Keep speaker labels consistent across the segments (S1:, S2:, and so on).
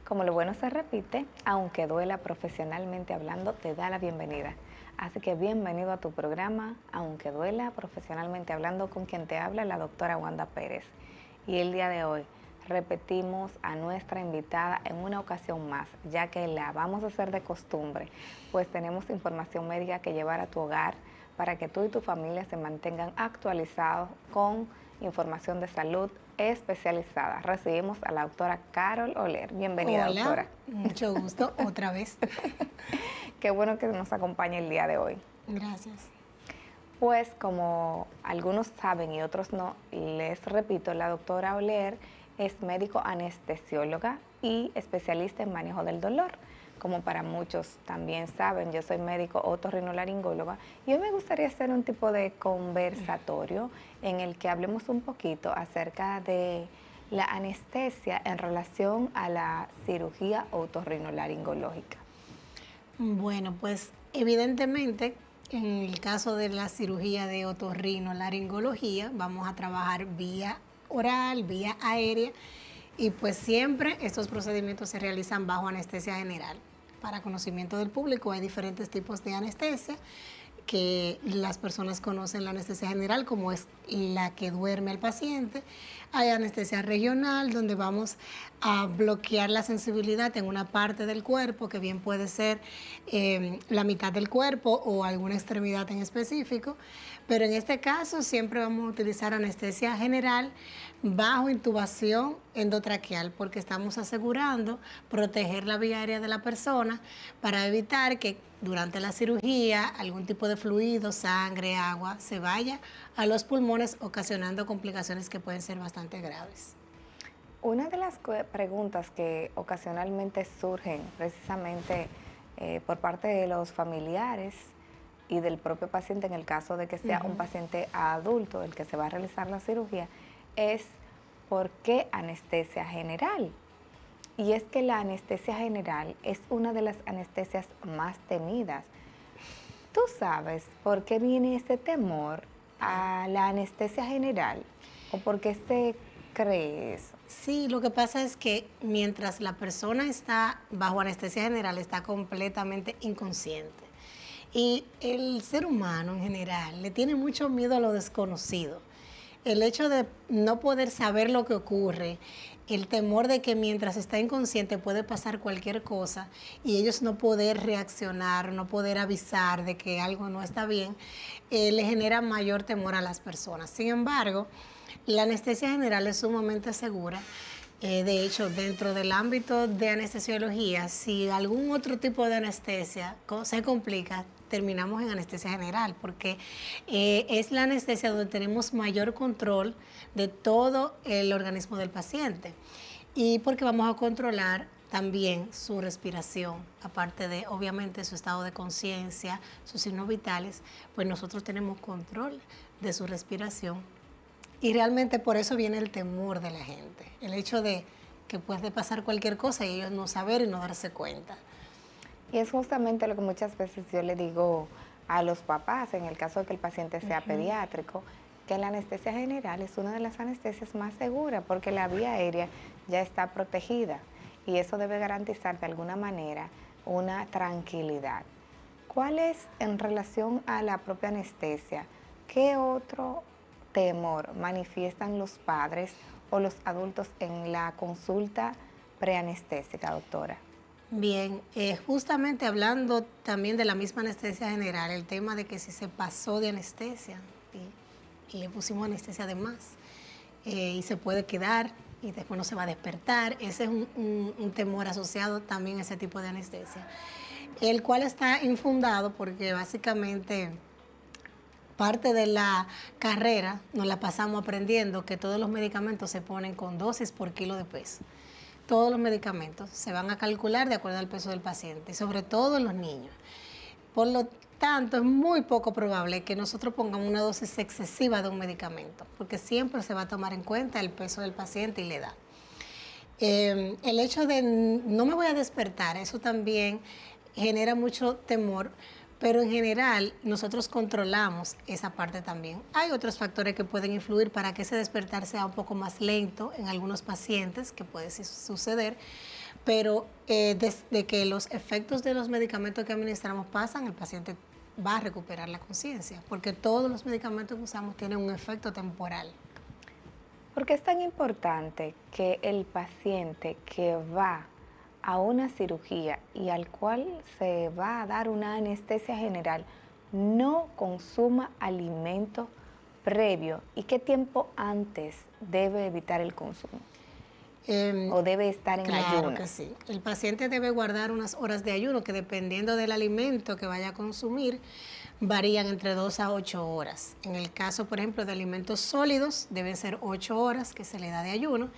S1: Como lo bueno se repite, aunque duela profesionalmente hablando, te da la bienvenida. Así que bienvenido a tu programa, aunque duela profesionalmente hablando, con quien te habla la doctora Wanda Pérez. Y el día de hoy repetimos a nuestra invitada en una ocasión más, ya que la vamos a hacer de costumbre, pues tenemos información médica que llevar a tu hogar para que tú y tu familia se mantengan actualizados con información de salud especializada. Recibimos a la doctora Carol Oler. Bienvenida,
S2: Hola,
S1: doctora.
S2: mucho gusto otra vez.
S1: Qué bueno que nos acompañe el día de hoy.
S2: Gracias.
S1: Pues como algunos saben y otros no, les repito, la doctora Oler es médico anestesióloga y especialista en manejo del dolor. Como para muchos también saben, yo soy médico otorrinolaringóloga y hoy me gustaría hacer un tipo de conversatorio en el que hablemos un poquito acerca de la anestesia en relación a la cirugía otorrinolaringológica.
S2: Bueno, pues evidentemente en el caso de la cirugía de otorrinolaringología vamos a trabajar vía oral, vía aérea y pues siempre estos procedimientos se realizan bajo anestesia general. Para conocimiento del público hay diferentes tipos de anestesia que las personas conocen la anestesia general como es la que duerme al paciente. Hay anestesia regional donde vamos a bloquear la sensibilidad en una parte del cuerpo que bien puede ser la mitad del cuerpo o alguna extremidad en específico, pero en este caso siempre vamos a utilizar anestesia general bajo intubación endotraqueal porque estamos asegurando proteger la vía aérea de la persona para evitar que durante la cirugía algún tipo de fluido, sangre, agua, se vaya a los pulmones ocasionando complicaciones que pueden ser bastante graves.
S1: Una de las preguntas que ocasionalmente surgen precisamente por parte de los familiares y del propio paciente, en el caso de que sea un paciente adulto el que se va a realizar la cirugía, es ¿por qué anestesia general? Y es que la anestesia general es una de las anestesias más temidas. ¿Tú sabes por qué viene ese temor a la anestesia general? ¿O por qué se cree eso?
S2: Sí, lo que pasa es que mientras la persona está bajo anestesia general está completamente inconsciente. Y el ser humano en general le tiene mucho miedo a lo desconocido. El hecho de no poder saber lo que ocurre, el temor de que mientras está inconsciente puede pasar cualquier cosa y ellos no poder reaccionar, no poder avisar de que algo no está bien, le genera mayor temor a las personas. Sin embargo, la anestesia general es sumamente segura. De hecho, dentro del ámbito de anestesiología, si algún otro tipo de anestesia se complica, terminamos en anestesia general, porque es la anestesia donde tenemos mayor control de todo el organismo del paciente y porque vamos a controlar también su respiración, aparte de obviamente su estado de conciencia, sus signos vitales, pues nosotros tenemos control de su respiración y realmente por eso viene el temor de la gente, el hecho de que puede pasar cualquier cosa y ellos no saber y no darse cuenta.
S1: Y es justamente lo que muchas veces yo le digo a los papás, en el caso de que el paciente sea pediátrico, que la anestesia general es una de las anestesias más seguras porque la vía aérea ya está protegida y eso debe garantizar de alguna manera una tranquilidad. ¿Cuál es en relación a la propia anestesia? ¿Qué otro temor manifiestan los padres o los adultos en la consulta preanestésica, doctora?
S2: Bien, justamente hablando también de la misma anestesia general, el tema de que si se pasó de anestesia y le pusimos anestesia de más y se puede quedar y después no se va a despertar, ese es un temor asociado también a ese tipo de anestesia, el cual está infundado porque básicamente parte de la carrera nos la pasamos aprendiendo que todos los medicamentos se ponen con dosis por kilo de peso. Todos los medicamentos se van a calcular de acuerdo al peso del paciente, y sobre todo en los niños. Por lo tanto, es muy poco probable que nosotros pongamos una dosis excesiva de un medicamento, porque siempre se va a tomar en cuenta el peso del paciente y la edad. El hecho de no me voy a despertar, eso también genera mucho temor, pero en general nosotros controlamos esa parte también. Hay otros factores que pueden influir para que ese despertar sea un poco más lento en algunos pacientes, que puede suceder, pero desde que los efectos de los medicamentos que administramos pasan, el paciente va a recuperar la conciencia, porque todos los medicamentos que usamos tienen un efecto temporal.
S1: ¿Por qué es tan importante que el paciente que va a una cirugía y al cual se va a dar una anestesia general no consuma alimento previo y qué tiempo antes debe evitar el consumo? ¿O debe estar en ayuno?
S2: Claro que sí. El paciente debe guardar unas horas de ayuno que, dependiendo del alimento que vaya a consumir, varían entre 2 a 8 horas. En el caso, por ejemplo, de alimentos sólidos, deben ser 8 horas que se le da de ayuno.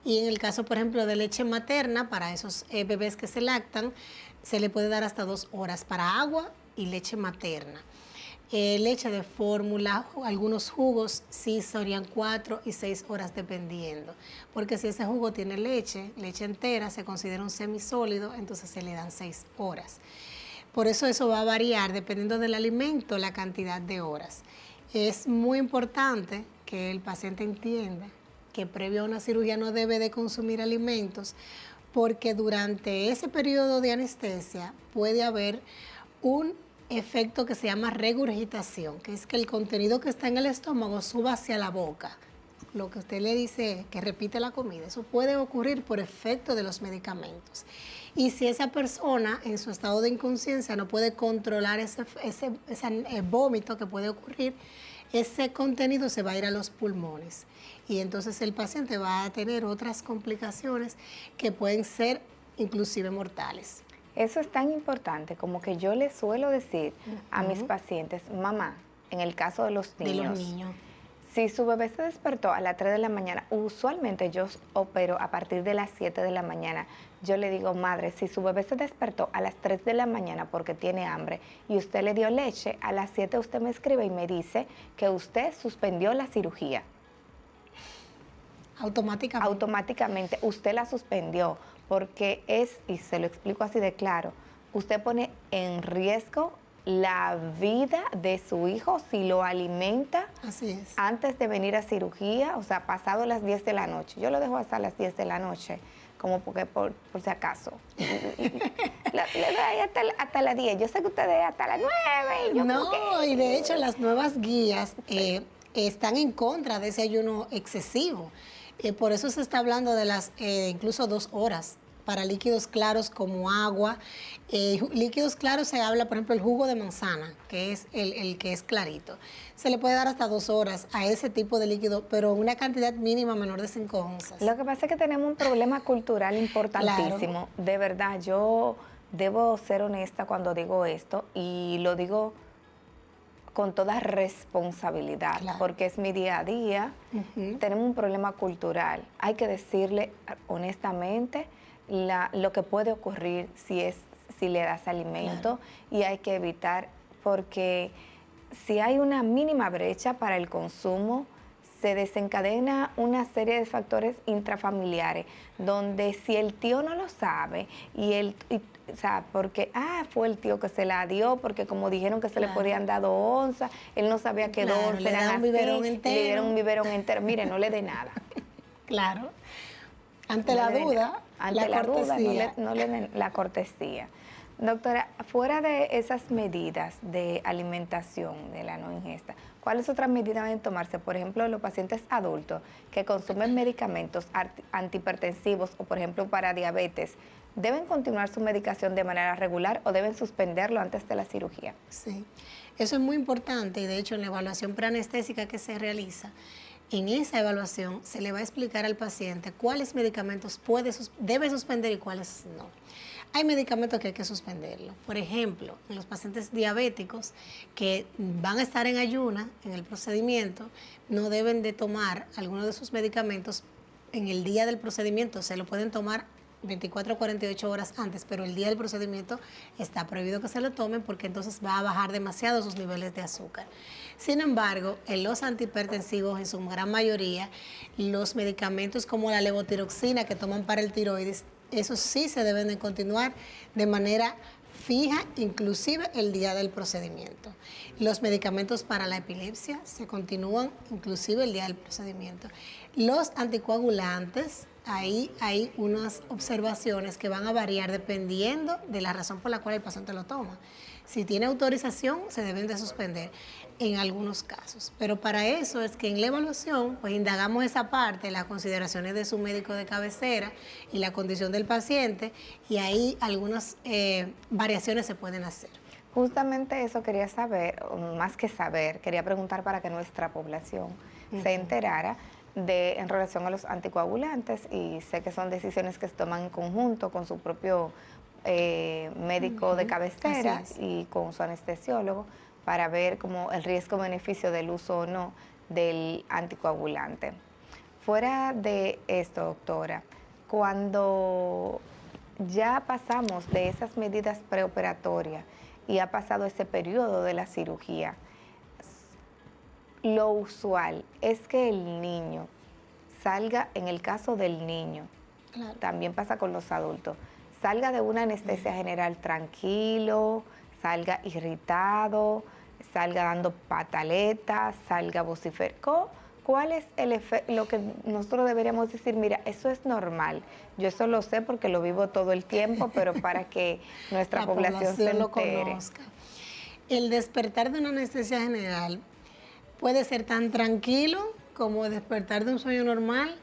S2: Y en el caso, por ejemplo, de leche materna, para esos bebés que se lactan, se le puede dar hasta 2 horas para agua y leche materna. Leche de fórmula, algunos jugos sí serían 4 y 6 horas dependiendo, porque si ese jugo tiene leche entera, se considera un semisólido, entonces se le dan 6 horas. Por eso va a variar dependiendo del alimento, la cantidad de horas. Es muy importante que el paciente entienda que previo a una cirugía no debe de consumir alimentos, porque durante ese periodo de anestesia puede haber un efecto que se llama regurgitación, que es que el contenido que está en el estómago suba hacia la boca. Lo que usted le dice, que repite la comida, eso puede ocurrir por efecto de los medicamentos. Y si esa persona en su estado de inconsciencia no puede controlar ese vómito que puede ocurrir, ese contenido se va a ir a los pulmones. Y entonces el paciente va a tener otras complicaciones que pueden ser inclusive mortales.
S1: Eso es tan importante como que yo le suelo decir a mis pacientes, mamá, en el caso de los niños, si su bebé se despertó a las 3 de la mañana, usualmente yo opero a partir de las 7 de la mañana. Yo le digo, madre, si su bebé se despertó a las 3 de la mañana porque tiene hambre y usted le dio leche, a las 7 usted me escribe y me dice que usted suspendió la cirugía. Automáticamente usted la suspendió, porque y se lo explico así de claro, usted pone en riesgo la vida de su hijo si lo alimenta.
S2: Así es.
S1: Antes de venir a cirugía, o sea, pasado las 10 de la noche. Yo lo dejo hasta las 10 de la noche, como porque por si acaso. Le doy hasta las 10. Yo sé que ustedes hasta las 9.
S2: Y de hecho las nuevas guías están en contra de ese ayuno excesivo. Por eso se está hablando de las incluso 2 horas para líquidos claros como agua. Líquidos claros se habla, por ejemplo, el jugo de manzana, que es el que es clarito. Se le puede dar hasta 2 horas a ese tipo de líquido, pero una cantidad mínima menor de 5 onzas.
S1: Lo que pasa es que tenemos un problema cultural importantísimo. Claro. De verdad, yo debo ser honesta cuando digo esto, y lo digo con toda responsabilidad, claro, porque es mi día a día. Tenemos un problema cultural. Hay que decirle honestamente lo que puede ocurrir si le das alimento, claro, y hay que evitar, porque si hay una mínima brecha para el consumo, se desencadena una serie de factores intrafamiliares, donde si el tío no lo sabe, o sea, porque fue el tío que se la dio, porque como dijeron que se, claro, le podían dar 2 onzas, él no sabía que, claro, 2 onzas eran así, le dieron un biberón entero. Mire, no le dé nada.
S2: Claro. Ante la duda,
S1: no le den la cortesía. Doctora, fuera de esas medidas de alimentación, de la no ingesta, ¿cuáles otras medidas deben tomarse? Por ejemplo, los pacientes adultos que consumen medicamentos antihipertensivos o, por ejemplo, para diabetes, ¿deben continuar su medicación de manera regular o deben suspenderlo antes de la cirugía?
S2: Sí, eso es muy importante, y de hecho en la evaluación preanestésica que se realiza, en esa evaluación se le va a explicar al paciente cuáles medicamentos debe suspender y cuáles no. Hay medicamentos que hay que suspenderlo. Por ejemplo, en los pacientes diabéticos que van a estar en ayuna en el procedimiento, no deben de tomar alguno de sus medicamentos en el día del procedimiento. Se lo pueden tomar 24 o 48 horas antes, pero el día del procedimiento está prohibido que se lo tomen, porque entonces va a bajar demasiado sus niveles de azúcar. Sin embargo, en los antihipertensivos, en su gran mayoría, los medicamentos como la levotiroxina que toman para el tiroides, esos sí se deben de continuar de manera fija inclusive el día del procedimiento. Los medicamentos para la epilepsia se continúan inclusive el día del procedimiento. Los anticoagulantes, ahí hay unas observaciones que van a variar dependiendo de la razón por la cual el paciente lo toma. Si tiene autorización, se deben de suspender en algunos casos. Pero para eso es que en la evaluación, pues indagamos esa parte, las consideraciones de su médico de cabecera y la condición del paciente, y ahí algunas variaciones se pueden hacer.
S1: Justamente eso quería saber, o más que saber, quería preguntar para que nuestra población se enterara en relación a los anticoagulantes, y sé que son decisiones que se toman en conjunto con su propio médico de cabecera y con su anestesiólogo para ver como el riesgo-beneficio del uso o no del anticoagulante. Fuera de esto, doctora, cuando ya pasamos de esas medidas preoperatorias y ha pasado ese periodo de la cirugía, lo usual es que el niño salga, en el caso del niño, claro, también pasa con los adultos, salga de una anestesia general tranquilo, salga irritado, salga dando pataletas, salga vociferando. ¿Cuál es el efecto? Lo que nosotros deberíamos decir, mira, eso es normal. Yo eso lo sé porque lo vivo todo el tiempo, pero para que nuestra población se entere.
S2: Lo conozca. El despertar de una anestesia general puede ser tan tranquilo como despertar de un sueño normal,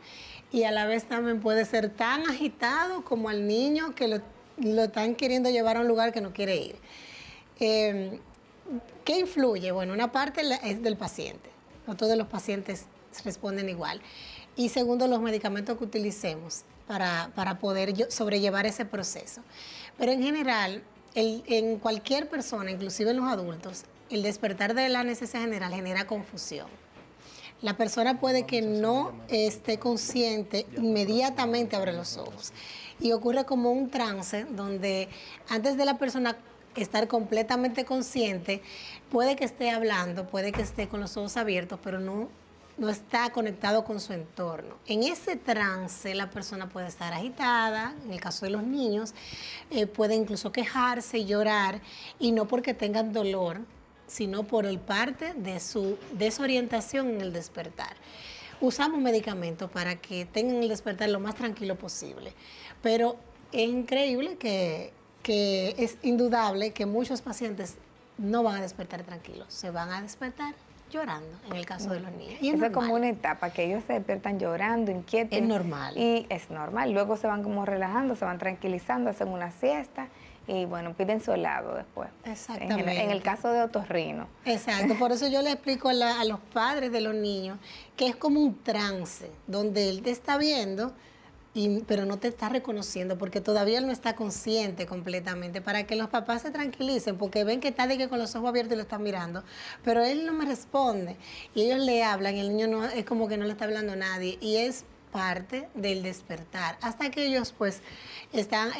S2: y a la vez también puede ser tan agitado como al niño que lo están queriendo llevar a un lugar que no quiere ir. ¿Qué influye? Bueno, una parte es del paciente. No todos los pacientes responden igual. Y segundo, los medicamentos que utilicemos para poder sobrellevar ese proceso. Pero en general, en cualquier persona, inclusive en los adultos, el despertar de la anestesia general genera confusión. La persona puede que no esté consciente, inmediatamente abre los ojos. Y ocurre como un trance donde antes de la persona estar completamente consciente, puede que esté hablando, puede que esté con los ojos abiertos, pero no está conectado con su entorno. En ese trance la persona puede estar agitada, en el caso de los niños, puede incluso quejarse y llorar, y no porque tengan dolor, sino por el parte de su desorientación en el despertar. Usamos medicamentos para que tengan el despertar lo más tranquilo posible, pero es increíble que es indudable que muchos pacientes no van a despertar tranquilos, se van a despertar llorando, en el caso de los niños.
S1: Y eso es como una etapa, que ellos se despiertan llorando, inquietos.
S2: Es normal.
S1: Y es normal. Luego se van como relajando, se van tranquilizando, hacen una siesta y bueno, piden su helado después.
S2: Exactamente.
S1: En el caso de otorrino.
S2: Exacto, por eso yo le explico a los padres de los niños que es como un trance, donde él te está viendo, pero no te está reconociendo porque todavía él no está consciente completamente, para que los papás se tranquilicen, porque ven que está de que con los ojos abiertos y lo están mirando, pero él no me responde y ellos le hablan y el niño no, es como que no le está hablando a nadie, y es parte del despertar, hasta que ellos pues están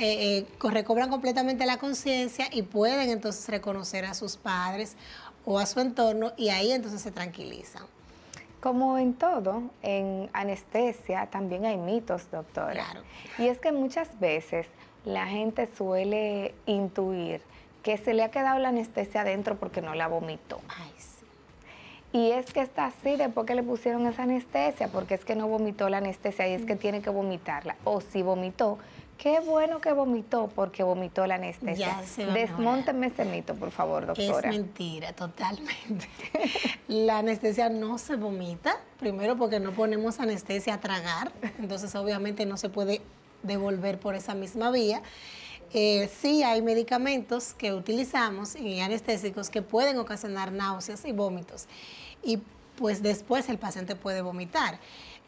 S2: recobran completamente la conciencia y pueden entonces reconocer a sus padres o a su entorno, y ahí entonces se tranquilizan.
S1: Como en todo, en anestesia también hay mitos, doctora.
S2: Claro.
S1: Y es que muchas veces la gente suele intuir que se le ha quedado la anestesia adentro porque no la vomitó.
S2: Ay, sí.
S1: Y es que está así después que le pusieron esa anestesia, porque es que no vomitó la anestesia y es que tiene que vomitarla. O si vomitó, qué bueno que vomitó porque vomitó la anestesia. Desmónteme ese mito, por favor, doctora.
S2: Es mentira, totalmente. La anestesia no se vomita, primero porque no ponemos anestesia a tragar, entonces obviamente no se puede devolver por esa misma vía. Sí hay medicamentos que utilizamos y anestésicos que pueden ocasionar náuseas y vómitos, y pues después el paciente puede vomitar.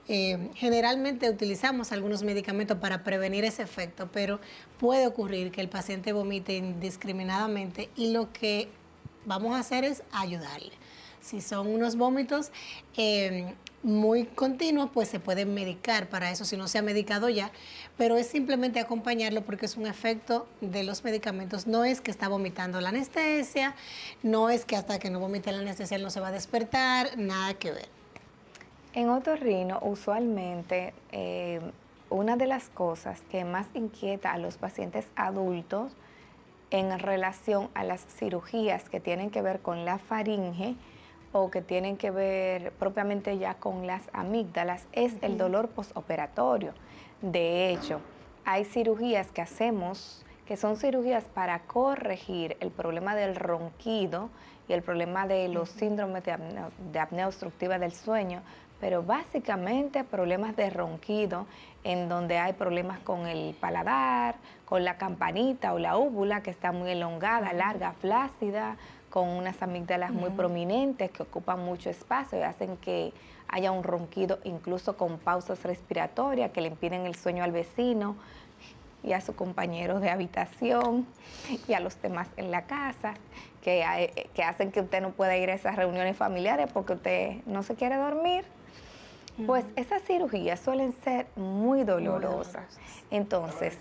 S2: Generalmente utilizamos algunos medicamentos para prevenir ese efecto, pero puede ocurrir que el paciente vomite indiscriminadamente y lo que vamos a hacer es ayudarle. Si son unos vómitos muy continuos, pues se pueden medicar para eso, si no se ha medicado ya, pero es simplemente acompañarlo porque es un efecto de los medicamentos. No es que está vomitando la anestesia, no es que hasta que no vomite la anestesia él no se va a despertar, nada que ver.
S1: En otorrino, usualmente, una de las cosas que más inquieta a los pacientes adultos en relación a las cirugías que tienen que ver con la faringe o que tienen que ver propiamente ya con las amígdalas es el dolor postoperatorio. De hecho, hay cirugías que hacemos que son cirugías para corregir el problema del ronquido y el problema de los síndromes de apnea obstructiva del sueño, pero básicamente problemas de ronquido en donde hay problemas con el paladar, con la campanita o la úvula que está muy elongada, larga, flácida, con unas amígdalas muy prominentes que ocupan mucho espacio y hacen que haya un ronquido incluso con pausas respiratorias que le impiden el sueño al vecino y a su compañero de habitación y a los demás en la casa, que hacen que usted no pueda ir a esas reuniones familiares porque usted no se quiere dormir. Pues esas cirugías suelen ser muy dolorosas. Entonces,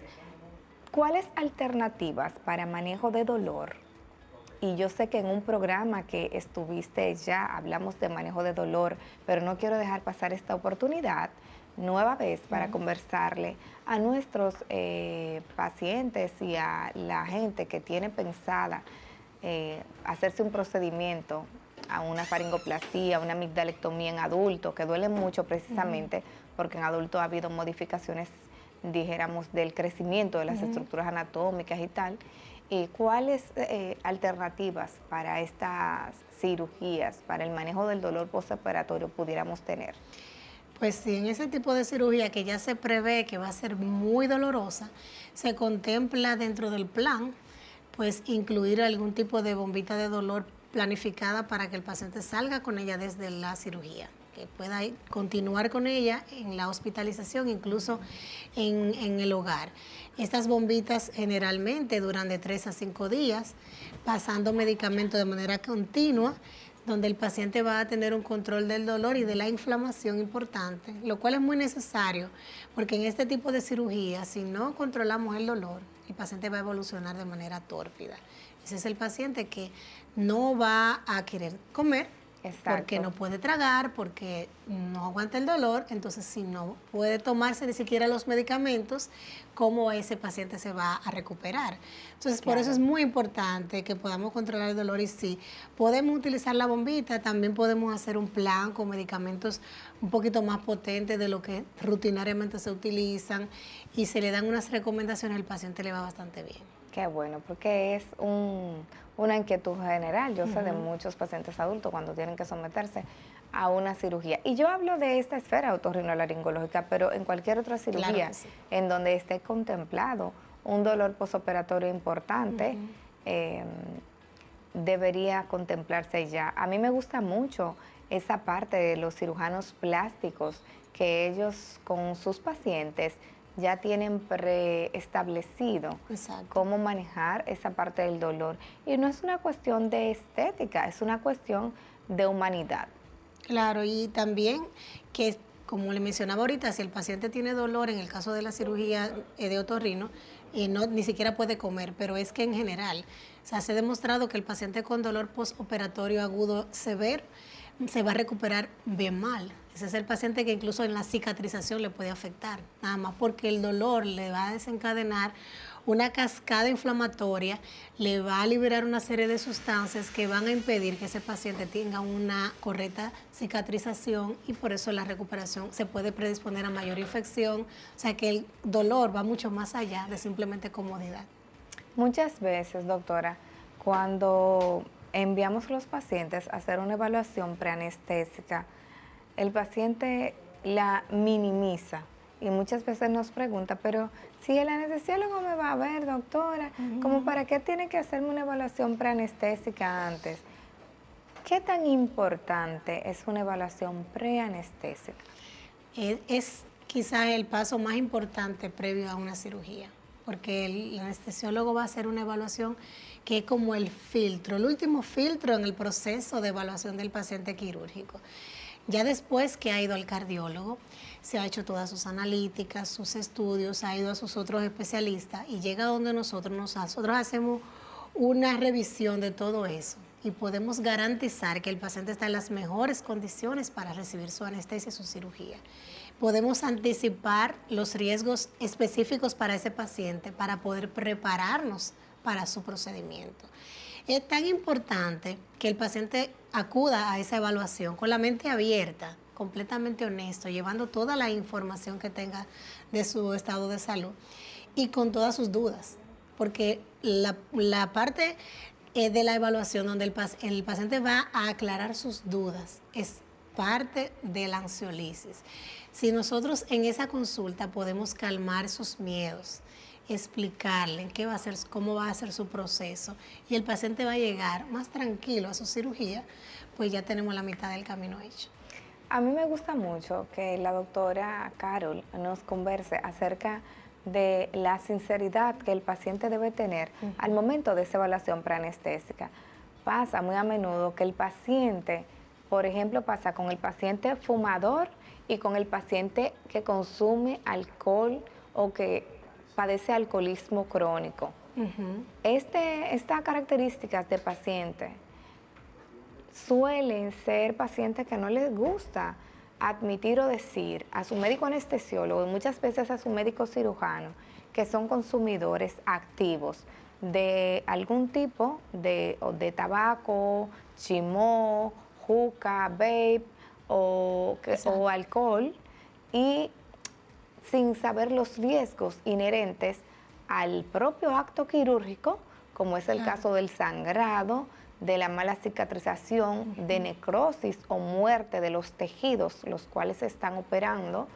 S1: ¿cuáles alternativas para manejo de dolor? Y yo sé que en un programa que estuviste ya hablamos de manejo de dolor, pero no quiero dejar pasar esta oportunidad nueva vez para conversarle a nuestros pacientes y a la gente que tiene pensada hacerse un procedimiento a una faringoplastía, una amigdalectomía en adulto, que duele mucho precisamente porque en adulto ha habido modificaciones, dijéramos, del crecimiento de las estructuras anatómicas y tal. ¿Cuáles alternativas para estas cirugías, para el manejo del dolor postoperatorio pudiéramos tener?
S2: Pues sí, en ese tipo de cirugía que ya se prevé que va a ser muy dolorosa, se contempla dentro del plan, pues incluir algún tipo de bombita de dolor planificada para que el paciente salga con ella desde la cirugía, que pueda continuar con ella en la hospitalización, incluso en el hogar. Estas bombitas generalmente duran de 3 a 5 días, pasando medicamento de manera continua, donde el paciente va a tener un control del dolor y de la inflamación importante, lo cual es muy necesario, porque en este tipo de cirugía, si no controlamos el dolor, el paciente va a evolucionar de manera tórpida. Ese es el paciente que no va a querer comer, porque no puede tragar, porque no aguanta el dolor. Entonces, si no puede tomarse ni siquiera los medicamentos, ¿cómo ese paciente se va a recuperar? Entonces, por eso es muy importante que podamos controlar el dolor. Y si podemos utilizar la bombita, también podemos hacer un plan con medicamentos un poquito más potentes de lo que rutinariamente se utilizan y se le dan unas recomendaciones, al paciente le va bastante bien.
S1: Qué bueno, porque es una inquietud general. Yo sé de muchos pacientes adultos cuando tienen que someterse a una cirugía. Y yo hablo de esta esfera otorrinolaringológica, pero en cualquier otra cirugía en donde esté contemplado un dolor postoperatorio importante, debería contemplarse ya. A mí me gusta mucho esa parte de los cirujanos plásticos, que ellos con sus pacientes ya tienen preestablecido cómo manejar esa parte del dolor. Y no es una cuestión de estética, es una cuestión de humanidad.
S2: Claro, y también que, como le mencionaba ahorita, si el paciente tiene dolor, en el caso de la cirugía de otorrino, ni siquiera puede comer, pero es que en general, o sea, se ha demostrado que el paciente con dolor postoperatorio agudo severo se va a recuperar bien mal. Ese es el paciente que incluso en la cicatrización le puede afectar, nada más porque el dolor le va a desencadenar una cascada inflamatoria, le va a liberar una serie de sustancias que van a impedir que ese paciente tenga una correcta cicatrización, y por eso la recuperación se puede predisponer a mayor infección. O sea que el dolor va mucho más allá de simplemente comodidad.
S1: Muchas veces, doctora, cuando enviamos a los pacientes a hacer una evaluación preanestésica, el paciente la minimiza y muchas veces nos pregunta, pero si el anestesiólogo me va a ver, doctora, ¿cómo para qué tiene que hacerme una evaluación preanestésica antes? ¿Qué tan importante es una evaluación preanestésica?
S2: Es quizás el paso más importante previo a una cirugía, porque el anestesiólogo va a hacer una evaluación que es como el filtro, el último filtro en el proceso de evaluación del paciente quirúrgico. Ya después que ha ido al cardiólogo, se ha hecho todas sus analíticas, sus estudios, ha ido a sus otros especialistas y llega donde nosotros hacemos una revisión de todo eso y podemos garantizar que el paciente está en las mejores condiciones para recibir su anestesia y su cirugía. Podemos anticipar los riesgos específicos para ese paciente para poder prepararnos para su procedimiento. Es tan importante que el paciente acuda a esa evaluación con la mente abierta, completamente honesto, llevando toda la información que tenga de su estado de salud y con todas sus dudas, porque la parte de la evaluación donde el paciente va a aclarar sus dudas es parte de la ansiolisis. Si nosotros en esa consulta podemos calmar sus miedos, explicarle qué va a hacer, cómo va a ser su proceso y el paciente va a llegar más tranquilo a su cirugía, pues ya tenemos la mitad del camino hecho.
S1: A mí me gusta mucho que la doctora Carol nos converse acerca de la sinceridad que el paciente debe tener al momento de esa evaluación preanestésica. Pasa muy a menudo que el paciente, por ejemplo, pasa con el paciente fumador y con el paciente que consume alcohol o que padece alcoholismo crónico. Estas características de paciente suelen ser pacientes que no les gusta admitir o decir a su médico anestesiólogo y muchas veces a su médico cirujano que son consumidores activos de algún tipo de tabaco, chimó, juca, vape o alcohol, y sin saber los riesgos inherentes al propio acto quirúrgico, como es el caso del sangrado, de la mala cicatrización, de necrosis o muerte de los tejidos los cuales se están operando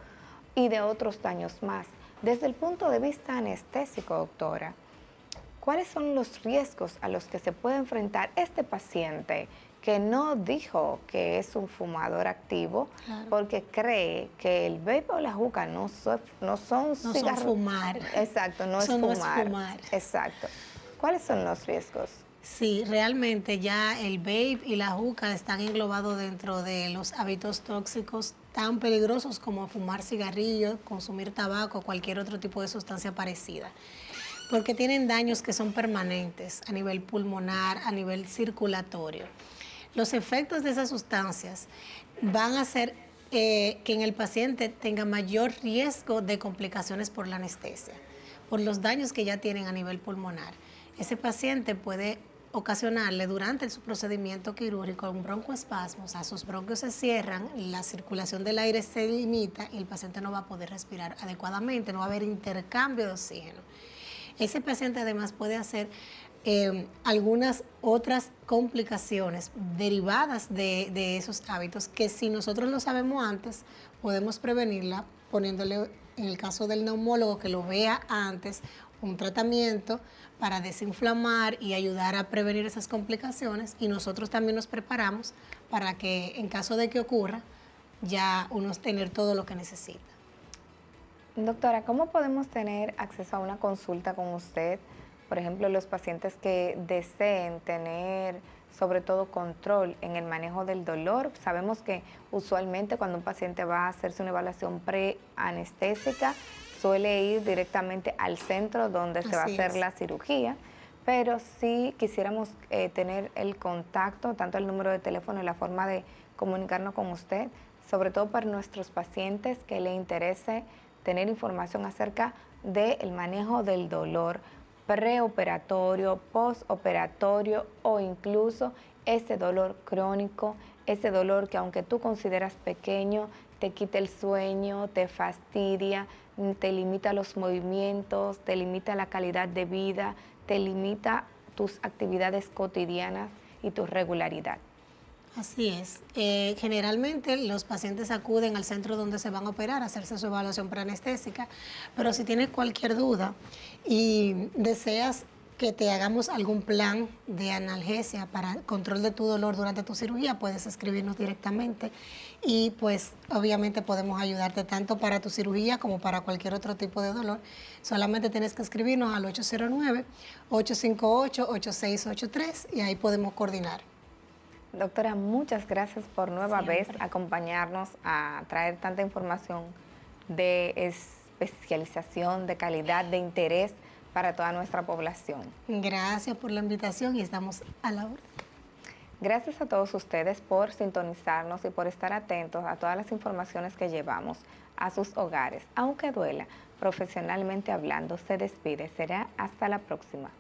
S1: y de otros daños más. Desde el punto de vista anestésico, doctora, ¿cuáles son los riesgos a los que se puede enfrentar este paciente que no dijo que es un fumador activo porque cree que el vape o la juca no son
S2: fumar?
S1: Exacto, no es fumar. Exacto. ¿Cuáles son los riesgos?
S2: Sí, realmente ya el vape y la juca están englobados dentro de los hábitos tóxicos tan peligrosos como fumar cigarrillos, consumir tabaco, cualquier otro tipo de sustancia parecida, porque tienen daños que son permanentes a nivel pulmonar, a nivel circulatorio. Los efectos de esas sustancias van a hacer que en el paciente tenga mayor riesgo de complicaciones por la anestesia, por los daños que ya tienen a nivel pulmonar. Ese paciente puede ocasionarle durante su procedimiento quirúrgico un broncoespasmo, o sea, sus bronquios se cierran, la circulación del aire se limita y el paciente no va a poder respirar adecuadamente, no va a haber intercambio de oxígeno. Ese paciente además puede hacer algunas otras complicaciones derivadas de esos hábitos que si nosotros lo sabemos antes, podemos prevenirla poniéndole, en el caso del neumólogo, que lo vea antes, un tratamiento para desinflamar y ayudar a prevenir esas complicaciones, y nosotros también nos preparamos para que en caso de que ocurra, ya uno tener todo lo que necesita.
S1: Doctora, ¿cómo podemos tener acceso a una consulta con usted? Por ejemplo, los pacientes que deseen tener sobre todo control en el manejo del dolor. Sabemos que usualmente cuando un paciente va a hacerse una evaluación preanestésica suele ir directamente al centro donde se va a hacer la cirugía, pero sí quisiéramos tener el contacto, tanto el número de teléfono y la forma de comunicarnos con usted, sobre todo para nuestros pacientes que le interese tener información acerca del manejo del dolor preoperatorio, postoperatorio o incluso ese dolor crónico, ese dolor que aunque tú consideras pequeño, te quita el sueño, te fastidia, te limita los movimientos, te limita la calidad de vida, te limita tus actividades cotidianas y tu regularidad.
S2: Así es. Generalmente los pacientes acuden al centro donde se van a operar a hacerse su evaluación preanestésica, pero si tienes cualquier duda y deseas que te hagamos algún plan de analgesia para control de tu dolor durante tu cirugía, puedes escribirnos directamente y pues obviamente podemos ayudarte tanto para tu cirugía como para cualquier otro tipo de dolor. Solamente tienes que escribirnos al 809-858-8683 y ahí podemos coordinar.
S1: Doctora, muchas gracias por nueva vez acompañarnos a traer tanta información de especialización, de calidad, de interés para toda nuestra población.
S2: Gracias por la invitación y estamos a la orden.
S1: Gracias a todos ustedes por sintonizarnos y por estar atentos a todas las informaciones que llevamos a sus hogares. Aunque duela, profesionalmente hablando, se despide. Será hasta la próxima.